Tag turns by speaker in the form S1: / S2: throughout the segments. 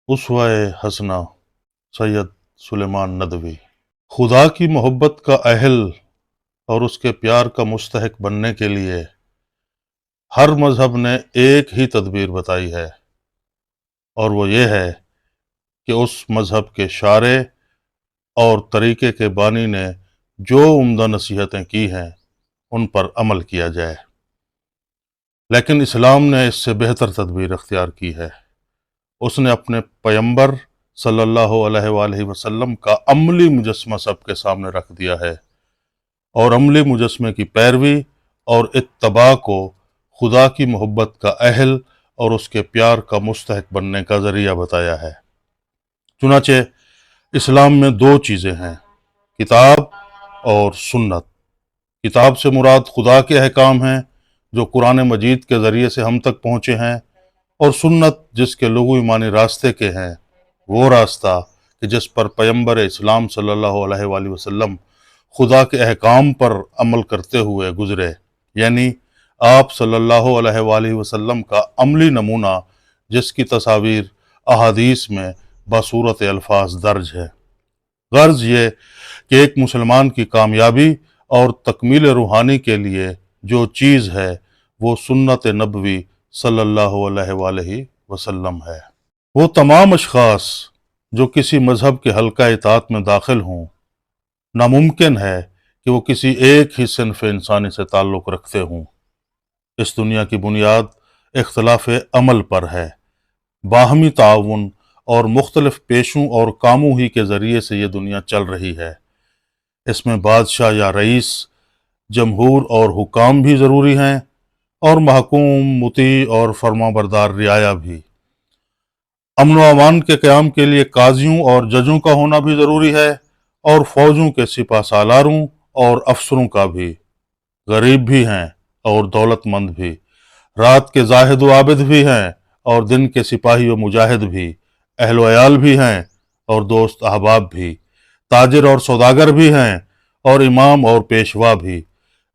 S1: اسوہ حسنہ سید سلیمان ندوی۔ خدا کی محبت کا اہل اور اس کے پیار کا مستحق بننے کے لیے ہر مذہب نے ایک ہی تدبیر بتائی ہے، اور وہ یہ ہے کہ اس مذہب کے شارع اور طریقے کے بانی نے جو عمدہ نصیحتیں کی ہیں ان پر عمل کیا جائے۔ لیکن اسلام نے اس سے بہتر تدبیر اختیار کی ہے۔ اس نے اپنے پیغمبر صلی اللہ علیہ وآلہ وسلم کا عملی مجسمہ سب کے سامنے رکھ دیا ہے، اور عملی مجسمے کی پیروی اور اتباع کو خدا کی محبت کا اہل اور اس کے پیار کا مستحق بننے کا ذریعہ بتایا ہے۔ چنانچہ اسلام میں دو چیزیں ہیں، کتاب اور سنت۔ کتاب سے مراد خدا کے احکام ہیں جو قرآن مجید کے ذریعے سے ہم تک پہنچے ہیں، اور سنت جس کے لغوی معنی راستے کے ہیں، وہ راستہ کہ جس پر پیغمبر اسلام صلی اللہ علیہ وآلہ وسلم خدا کے احکام پر عمل کرتے ہوئے گزرے، یعنی آپ صلی اللہ علیہ وآلہ وسلم کا عملی نمونہ جس کی تصاویر احادیث میں بصورت الفاظ درج ہے۔ غرض یہ کہ ایک مسلمان کی کامیابی اور تکمیل روحانی کے لیے جو چیز ہے وہ سنت نبوی صلی اللہ علیہ وآلہ وسلم ہے۔ وہ تمام اشخاص جو کسی مذہب کے حلقہ اطاعت میں داخل ہوں، ناممکن ہے کہ وہ کسی ایک ہی صنف انسانی سے تعلق رکھتے ہوں۔ اس دنیا کی بنیاد اختلاف عمل پر ہے، باہمی تعاون اور مختلف پیشوں اور کاموں ہی کے ذریعے سے یہ دنیا چل رہی ہے۔ اس میں بادشاہ یا رئیس، جمہور اور حکام بھی ضروری ہیں، اور محکوم، مطیع اور فرمانبردار رعایا بھی۔ امن و امان کے قیام کے لیے قاضیوں اور ججوں کا ہونا بھی ضروری ہے، اور فوجوں کے سپہ سالاروں اور افسروں کا بھی۔ غریب بھی ہیں اور دولت مند بھی، رات کے زاہد و عابد بھی ہیں اور دن کے سپاہی و مجاہد بھی، اہل و عیال بھی ہیں اور دوست احباب بھی، تاجر اور سوداگر بھی ہیں اور امام اور پیشوا بھی۔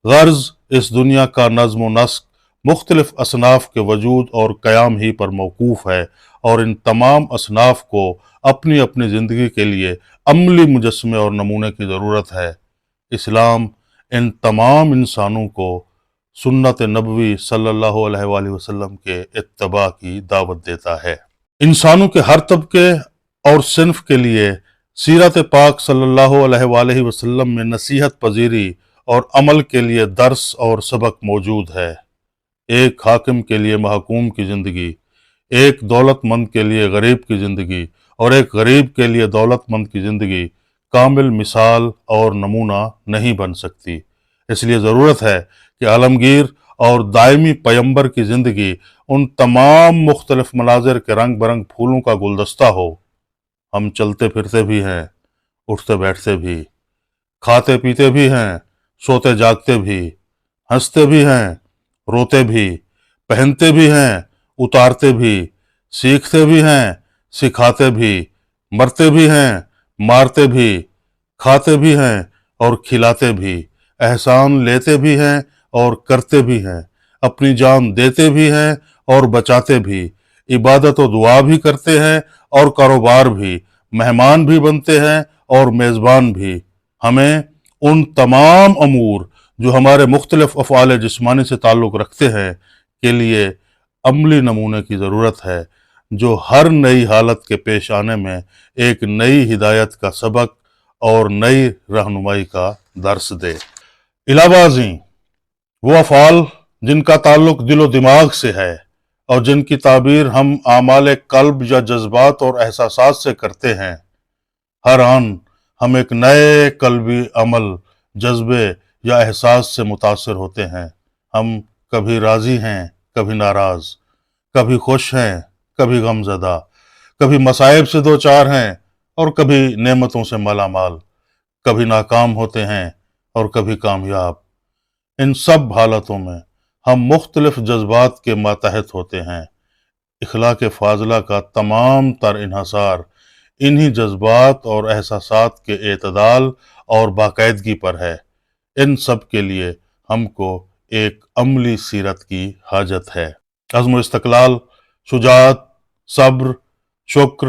S1: غرض اس دنیا کا نظم و نسق مختلف اصناف کے وجود اور قیام ہی پر موقوف ہے، اور ان تمام اصناف کو اپنی اپنی زندگی کے لیے عملی مجسمے اور نمونے کی ضرورت ہے۔ اسلام ان تمام انسانوں کو سنت نبوی صلی اللہ علیہ وآلہ وسلم کے اتباع کی دعوت دیتا ہے۔ انسانوں کے ہر طبقے اور صنف کے لیے سیرت پاک صلی اللہ علیہ وآلہ وسلم میں نصیحت پذیری اور عمل کے لیے درس اور سبق موجود ہے۔ ایک حاکم کے لیے محکوم کی زندگی، ایک دولت مند کے لیے غریب کی زندگی، اور ایک غریب کے لیے دولت مند کی زندگی کامل مثال اور نمونہ نہیں بن سکتی۔ اس لیے ضرورت ہے کہ عالمگیر اور دائمی پیغمبر کی زندگی ان تمام مختلف مناظر کے رنگ برنگ پھولوں کا گلدستہ ہو۔ ہم چلتے پھرتے بھی ہیں، اٹھتے بیٹھتے بھی، کھاتے پیتے بھی ہیں، سوتے جاگتے بھی، ہنستے بھی ہیں، روتے بھی، پہنتے بھی ہیں، اتارتے بھی، سیکھتے بھی ہیں، سکھاتے بھی، مرتے بھی ہیں، مارتے بھی، کھاتے بھی ہیں اور کھلاتے بھی، احسان لیتے بھی ہیں اور کرتے بھی ہیں، اپنی جان دیتے بھی ہیں اور بچاتے بھی، عبادت و دعا بھی کرتے ہیں اور کاروبار بھی، مہمان بھی بنتے ہیں اور میزبان بھی۔ ہمیں ان تمام امور جو ہمارے مختلف افعال جسمانی سے تعلق رکھتے ہیں کے لیے عملی نمونے کی ضرورت ہے، جو ہر نئی حالت کے پیش آنے میں ایک نئی ہدایت کا سبق اور نئی رہنمائی کا درس دے۔ علاوہ ازیں وہ افعال جن کا تعلق دل و دماغ سے ہے اور جن کی تعبیر ہم اعمال قلب یا جذبات اور احساسات سے کرتے ہیں، ہر آن ہم ایک نئے قلبی عمل، جذبے یا احساس سے متاثر ہوتے ہیں۔ ہم کبھی راضی ہیں، کبھی ناراض، کبھی خوش ہیں، کبھی غم زدہ، کبھی مصائب سے دوچار ہیں اور کبھی نعمتوں سے مالا مال، کبھی ناکام ہوتے ہیں اور کبھی کامیاب۔ ان سب حالتوں میں ہم مختلف جذبات کے ماتحت ہوتے ہیں۔ اخلاق فاضلہ کا تمام تر انحصار انہی جذبات اور احساسات کے اعتدال اور باقاعدگی پر ہے۔ ان سب کے لیے ہم کو ایک عملی سیرت کی حاجت ہے۔ عزم و استقلال، شجاعت، صبر، شکر،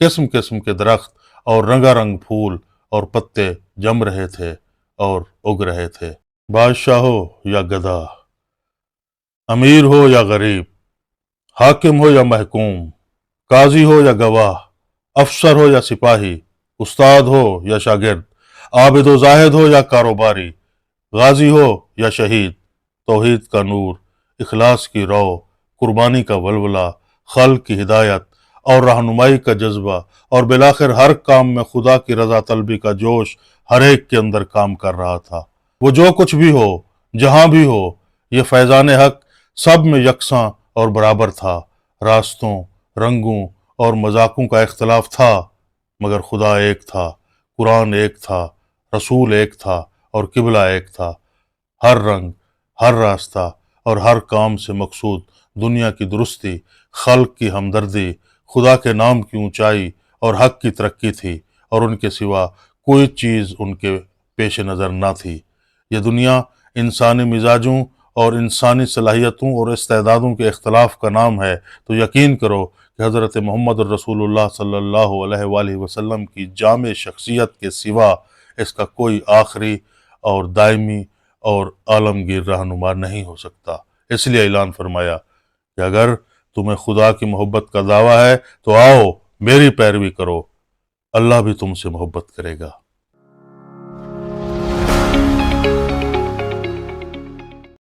S1: قسم قسم کے درخت اور رنگا رنگ پھول اور پتے جم رہے تھے اور اگ رہے تھے۔ بادشاہ ہو یا گدھا، امیر ہو یا غریب، حاکم ہو یا محکوم، قاضی ہو یا گواہ، افسر ہو یا سپاہی، استاد ہو یا شاگرد، عابد و زاہد ہو یا کاروباری، غازی ہو یا شہید، توحید کا نور، اخلاص کی رو، قربانی کا ولولہ، خلق کی ہدایت اور رہنمائی کا جذبہ، اور بالآخر ہر کام میں خدا کی رضا طلبی کا جوش ہر ایک کے اندر کام کر رہا تھا۔ وہ جو کچھ بھی ہو، جہاں بھی ہو، یہ فیضان حق سب میں یکساں اور برابر تھا۔ راستوں، رنگوں اور مذاقوں کا اختلاف تھا، مگر خدا ایک تھا، قرآن ایک تھا، رسول ایک تھا اور قبلہ ایک تھا۔ ہر رنگ، ہر راستہ اور ہر کام سے مقصود دنیا کی درستی، خلق کی ہمدردی، خدا کے نام کی اونچائی اور حق کی ترقی تھی، اور ان کے سوا کوئی چیز ان کے پیش نظر نہ تھی۔ یہ دنیا انسانی مزاجوں اور انسانی صلاحیتوں اور استعدادوں کے اختلاف کا نام ہے، تو یقین کرو کہ حضرت محمد الرسول اللہ صلی اللہ علیہ وآلہ وسلم کی جامع شخصیت کے سوا اس کا کوئی آخری اور دائمی اور عالمگیر رہنما نہیں ہو سکتا۔ اس لیے اعلان فرمایا کہ اگر تمہیں خدا کی محبت کا دعویٰ ہے تو آؤ میری پیروی کرو، اللہ بھی تم سے محبت کرے گا۔